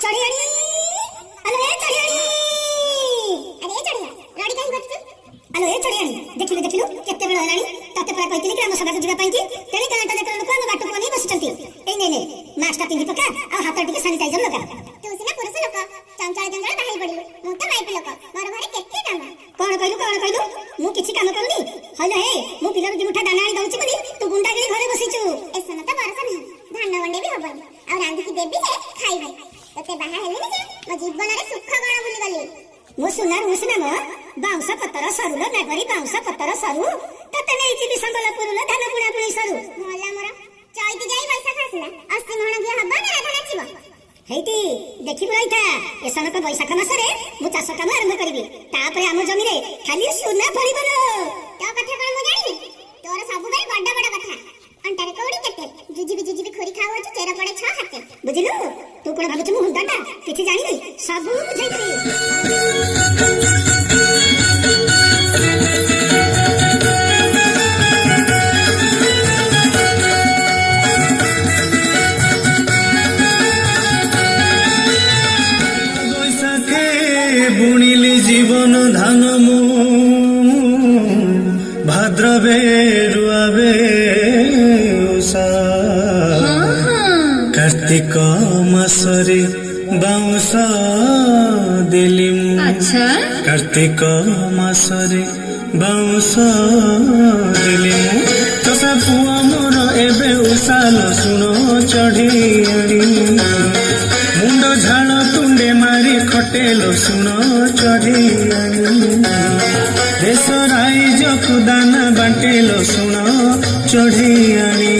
चढ़ियानी अरे चढ़ियानी अरे चढ़िया राडी काई करछ अरे चढ़ियानी देखिलु देखिलु केते बेला हलानी तते परा कहितली कि हम सभा जिबा पई कि तेरी कांटा देखल लोक हम बाटो कोनी बसिचंती ए नै नै मास्क पिंदी पका आ हाथ टिके सैनिटाइजर लगा तू सिना पुरुष लोक चंचल जंगल बाहर पडिलु मु त माइपी लोक मोर घरे केते काम कोन कहलु मु किछि काम करनी हले हे मु पिलर दिमुठा दाना आनी दउची बोली तू गुंडागिरी घरे बसिचु एसन त बरस नहीं धान वंडे भी हबनी आ रांधी की देबी जे खाइबे तते बाहा हेले जे मो जीवन रे सुख गण बुली गली मो सुना मो बाउंसा पत्तर सरुलो नागरी बाउंसा पत्तर सरू तते नेइची भी संबलपुरलो धान पुणा पुणी सरू मोला मोर चैती जाई बैसाख आसला अस्ति मण भी हबा ना राधा नाचिबो हेती देखि बुलाइता ए सनक बैसाख मासरे मु चाष काम आरंभ करबी तापरे हम जमी रे खाली सुना फळिबलो तो कथा कोन मु जानि तोर सब भाई बड्डा बड्डा कथा अंटारे कौड़ी केते जुजिबी खोरी खाओ छ चेरा पड़े 6 हाथे बुझिलु तू कोन भाबुछ मु हुंदाटा किछि जानि नै सब बुझैतरी बुणिली जीवन धान मु भाद्रवे रुआवे उषा कार्तिक मासरे बाउंस देली अच्छा कार्तिक मासरे बाउंस देली तसा पुआ मोर एबे उषालो सुनो चढ़ी आनी मुंड झाल तुंडे मारी खटेलो सुनो चढ़ी देश राइज को दाना बांटेलो सुनो चढ़ी आनी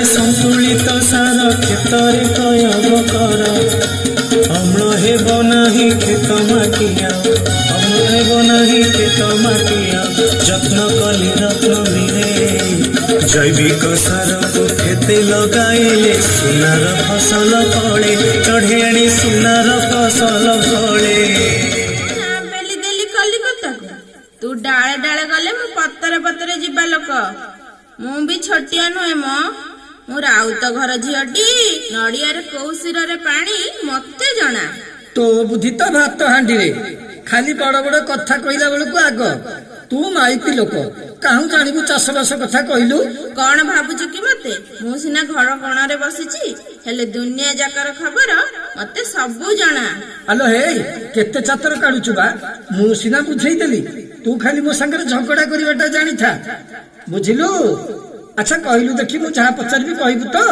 संतुलित सार क्षेत्र प्रयोग कर अम्ल हेब नाही खेत माटिया अम्ल हेब नाही खेत माटिया जत्न कली रत्न मिले जैविक सार को खेते लगाइले सुनार फसल फले चढ़ेणी सुनार फसल फले बेली देली कलिकता तू डाले डाले गले मु पत्तरे पत्तरे जिबा लोक मु भी छोटिया नुहे मो मु राउत घर झीटी नड़िया कौशिर पानी मते जना तो बुद्धि तो भात हांडी रे खाली बड़ बड़ कथा कहला बेलू आग तू माइपी लोक काहू जानिबु चाष बास कथा कहलु कौन भाबुछु कि मते मु सिना घर कोण रे बसिछि हेले दुनिया जाकर खबर मते सबु जना आलो हे केते चातर काढुछु बा मु सिना बुझेई देली तू खाली मो संगे झगड़ा करिवाटा जानि था बुझिलु अच्छा कहलु देखि मु जहा पचारबी कहबु तो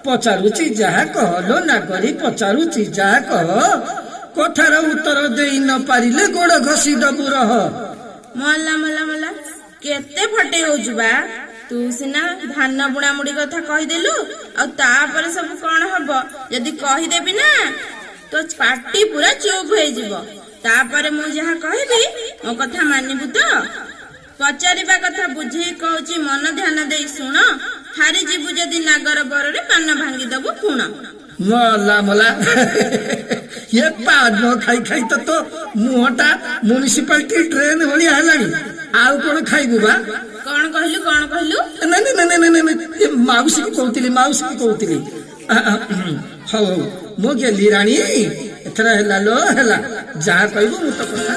पचारुची जहा कहलो नागरी पचारुची जहा कह कथार उत्तर देई न पारिले गोड़ घसी डबु रह मल्ला मल्ला मल्ला केते फटे होजु बा तू सिना धान बुणा मुड़ी कथा कहि देलु आ तापर सब कोन हबो यदि कहि देबी ना तो पार्टी पूरा चुप होई जिवो तापर मु जहा कहबी ओ कथा मानिबु तो पचारिबा कथा बुझे कहूची मन ध्यान दे सुन हारी जीवु जदि नागर बररे पान भांगी दबु खुण मला मला ये पाद खाई खाई तो मुहटा म्युनिसिपालिटी ट्रेन भली हलानी आउ कोन खाइबु बा कोन कहलु नहीं माउसी को कहतिली हो मो गेली रानी एथरा हला लो हला जहा कहबु मु तो कथा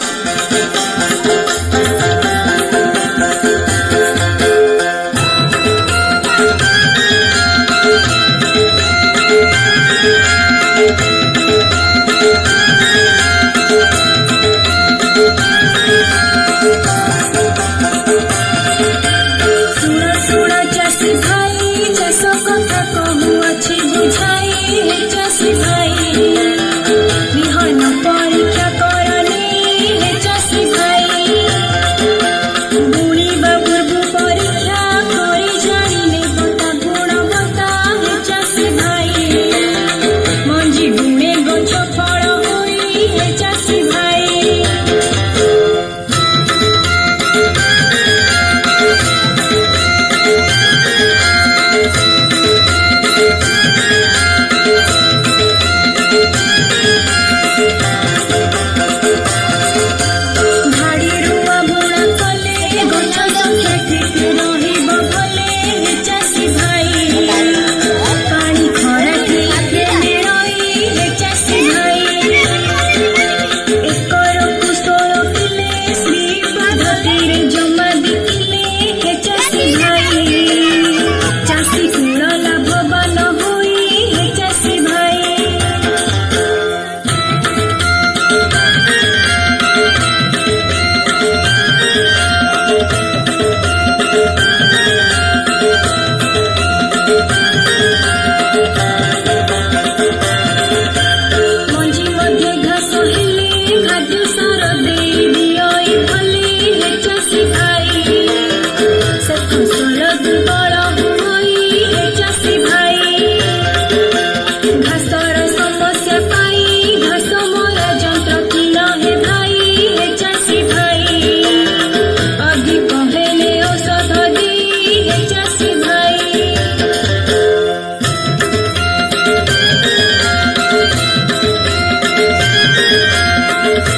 रे